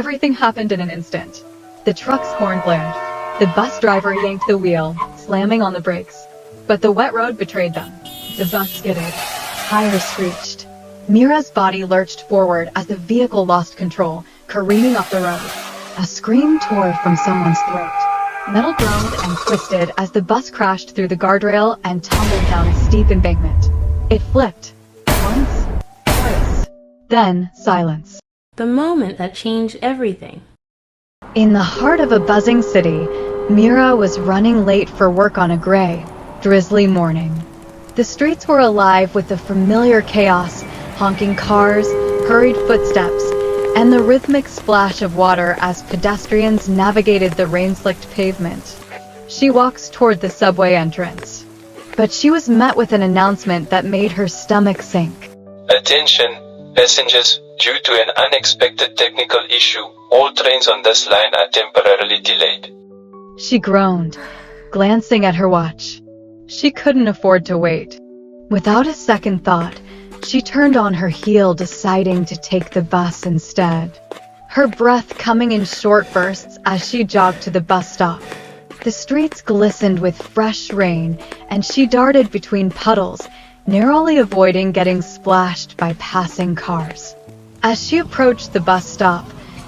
Everything happened in an instant. The truck's horn blared. The bus driver yanked the wheel, slamming on the brakes. But the wet road betrayed them. The bus skidded. Tires screeched. Meera's body lurched forward as the vehicle lost control, careening up the road. A scream tore from someone's throat. Metal groaned and twisted as the bus crashed through the guardrail and tumbled down a steep embankment. It flipped. Once, twice. Then, silence. The moment that changed everything. In the heart of a buzzing city, Meera was running late for work on a gray, drizzly morning. The streets were alive with the familiar chaos, honking cars, hurried footsteps, and the rhythmic splash of water as pedestrians navigated the rain-slicked pavement. She walks toward the subway entrance. But she was met with an announcement that made her stomach sink. Attention, passengers, due to an unexpected technical issue, all trains on this line are temporarily delayed. She groaned, glancing at her watch. She couldn't afford to wait. Without a second thought, she turned on her heel, deciding to take the bus instead. Her breath coming in short bursts as she jogged to the bus stop. The streets glistened with fresh rain, and she darted between puddles, narrowly avoiding getting splashed by passing cars. As she approached the bus stop,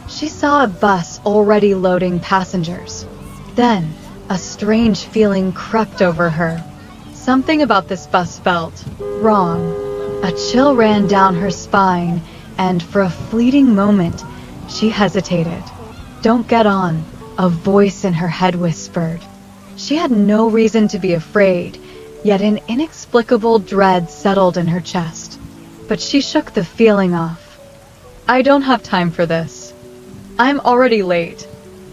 she saw a bus already loading passengers. Then, a strange feeling crept over her. Something about this bus felt wrong. A chill ran down her spine, and for a fleeting moment, she hesitated. "Don't get on," a voice in her head whispered. She had no reason to be afraid, yet an inexplicable dread settled in her chest. But she shook the feeling off. "I don't have time for this. I'm already late."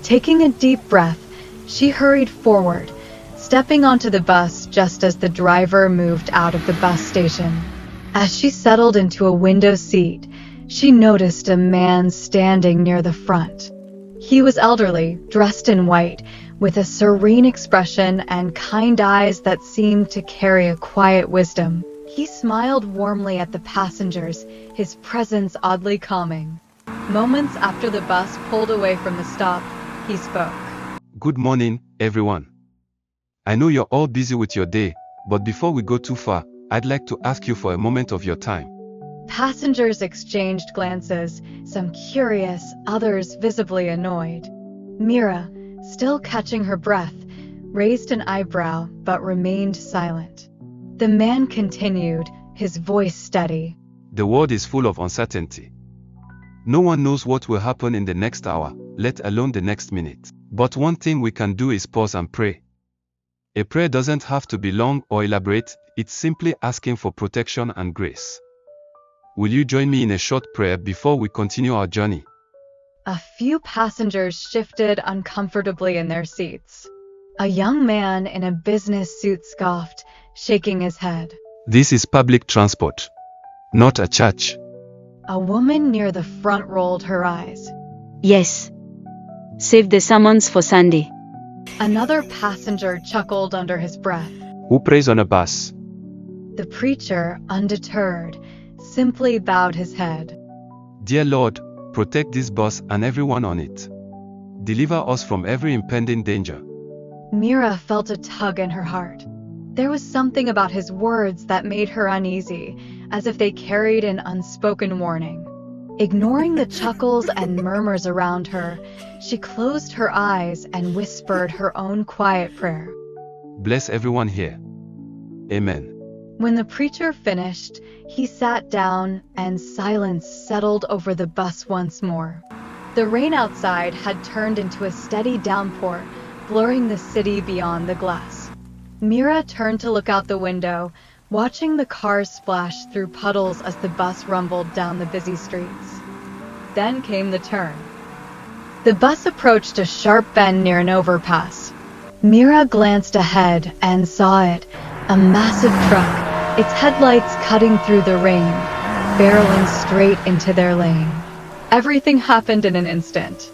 Taking a deep breath, she hurried forward, stepping onto the bus just as the driver moved out of the bus station. As she settled into a window seat, she noticed a man standing near the front. He was elderly, dressed in white, with a serene expression and kind eyes that seemed to carry a quiet wisdom. He smiled warmly at the passengers, his presence oddly calming. Moments after the bus pulled away from the stop, he spoke. Good morning, everyone. I know you're all busy with your day, but before we go too far, I'd like to ask you for a moment of your time. Passengers exchanged glances, some curious, others visibly annoyed. Meera, still catching her breath, raised an eyebrow but remained silent. The man continued, his voice steady. The world is full of uncertainty. No one knows what will happen in the next hour, let alone the next minute. But one thing we can do is pause and pray. A prayer doesn't have to be long or elaborate, it's simply asking for protection and grace. Will you join me in a short prayer before we continue our journey? A few passengers shifted uncomfortably in their seats. A young man in a business suit scoffed, shaking his head. This is public transport, not a church. A woman near the front rolled her eyes. Yes. Save the summons for Sunday. Another passenger chuckled under his breath. Who prays on a bus? The preacher, undeterred, simply bowed his head. Dear Lord, protect this bus and everyone on it. Deliver us from every impending danger. Meera felt a tug in her heart. There was something about his words that made her uneasy, as if they carried an unspoken warning. Ignoring the chuckles and murmurs around her, she closed her eyes and whispered her own quiet prayer. Bless everyone here. Amen. When the preacher finished, he sat down and silence settled over the bus once more. The rain outside had turned into a steady downpour, blurring the city beyond the glass. Meera turned to look out the window, watching the cars splash through puddles as the bus rumbled down the busy streets. Then came the turn. The bus approached a sharp bend near an overpass. Meera glanced ahead and saw it, a massive truck, its headlights cutting through the rain, barreling straight into their lane. Everything happened in an instant.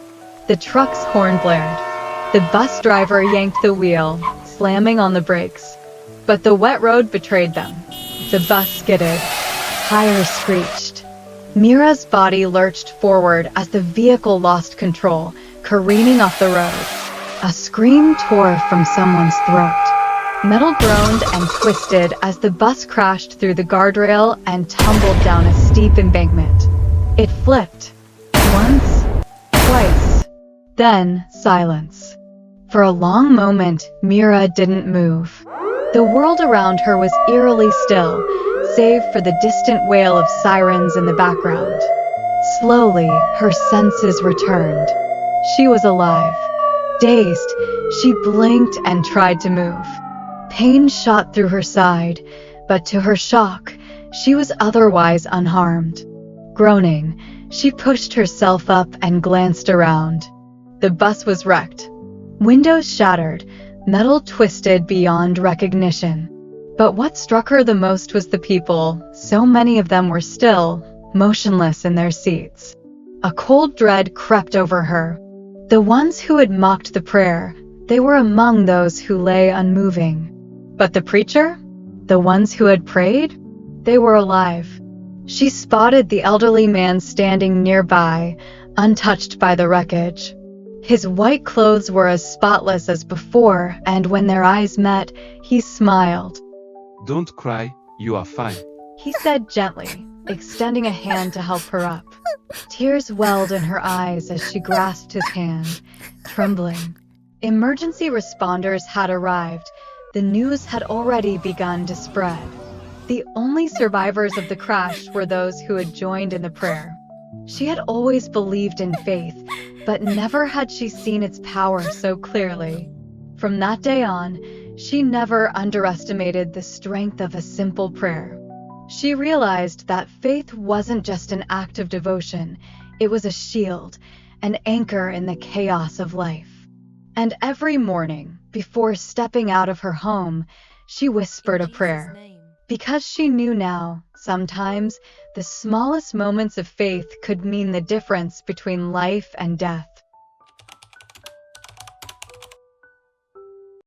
The truck's horn blared. The bus driver yanked the wheel, slamming on the brakes. But the wet road betrayed them. The bus skidded. Tires screeched. Meera's body lurched forward as the vehicle lost control, careening off the road. A scream tore from someone's throat. Metal groaned and twisted as the bus crashed through the guardrail and tumbled down a steep embankment. It flipped. Once, twice, then silence. For a long moment, Meera didn't move. The world around her was eerily still, save for the distant wail of sirens in the background. Slowly, her senses returned. She was alive. Dazed, she blinked and tried to move. Pain shot through her side, but to her shock, she was otherwise unharmed. Groaning, she pushed herself up and glanced around. The bus was wrecked. Windows shattered, metal twisted beyond recognition. But what struck her the most was the people. So many of them were still, motionless in their seats. A cold dread crept over her. The ones who had mocked the prayer, they were among those who lay unmoving. But the preacher? The ones who had prayed? They were alive. She spotted the elderly man standing nearby, untouched by the wreckage. His white clothes were as spotless as before, and when their eyes met, he smiled. Don't cry, you are fine. He said gently, extending a hand to help her up. Tears welled in her eyes as she grasped his hand, trembling. Emergency responders had arrived. The news had already begun to spread. The only survivors of the crash were those who had joined in the prayer. She had always believed in faith, but never had she seen its power so clearly. From that day on, she never underestimated the strength of a simple prayer. She realized that faith wasn't just an act of devotion, it was a shield, an anchor in the chaos of life. And every morning, before stepping out of her home, she whispered a prayer. Because she knew now, sometimes, the smallest moments of faith could mean the difference between life and death.